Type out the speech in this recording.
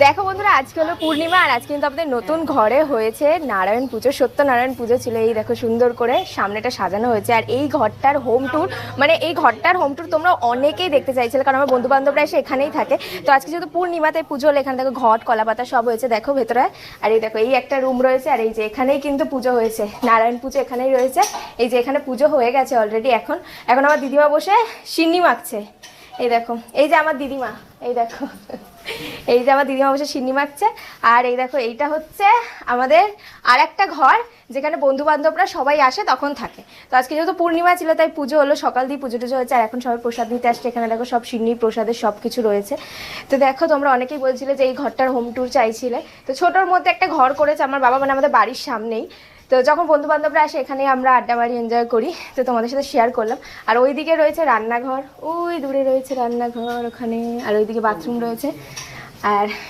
দেখো বন্ধুরা, আজকে হলো পূর্ণিমা আর আজকে কিন্তু আমাদের নতুন ঘরে হয়েছে নারায়ণ পুজো। সত্যনারায়ণ পুজো ছিল। এই দেখো সুন্দর করে সামনেটা সাজানো হয়েছে। আর এই ঘরটার হোম ট্যুর, মানে এই ঘরটার হোম ট্যুর তোমরা অনেকেই দেখতে চাইছিলে, কারণ আমার বন্ধু বান্ধবরা এসে এখানেই থাকে। তো আজকে যেহেতু পূর্ণিমাতে পুজো হলো, এখানে দেখো ঘট কলাপাতা সব হয়েছে দেখো ভেতরে। আর এই দেখো এই একটা রুম রয়েছে, আর এই যে এখানেই কিন্তু পুজো হয়েছে, নারায়ণ পুজো এখানেই রয়েছে। এই যে এখানে পুজো হয়ে গেছে অলরেডি। এখন এখন আমার দিদিমা বসে সিন্নি মাখছে। এই দেখো, এই যে আমার দিদিমা, এই দেখো এই যে আমার দিদিমা বসে সিন্নি মাখছে। আর এই দেখো এইটা হচ্ছে আমাদের আর একটা ঘর, যেখানে বন্ধু বান্ধবরা সবাই আসে তখন থাকে। তো আজকে যেহেতু পূর্ণিমা ছিল তাই পুজো হলো, সকাল দিয়ে পুজো টুজো হয়েছে। আর এখন সবাই প্রসাদ নিতে আসছে। এখানে দেখো সব সিন্নি প্রসাদের সব কিছু রয়েছে। তো দেখো তোমরা অনেকেই বলছিলে যে এই ঘরটার হোম ট্যুর চাইছিলে। তো ছোটোর মধ্যে একটা ঘর করেছে আমার বাবা, মানে আমাদের বাড়ির সামনেই। তো যখন বন্ধু বান্ধবরা আসে এখানেই আমরা আড্ডা মারি, এনজয় করি। তো তোমাদের সাথে শেয়ার করলাম। আর ওইদিকে রয়েছে রান্নাঘর, ওই দূরে রয়েছে রান্নাঘর ওখানে, আর ওইদিকে বাথরুম রয়েছে। আর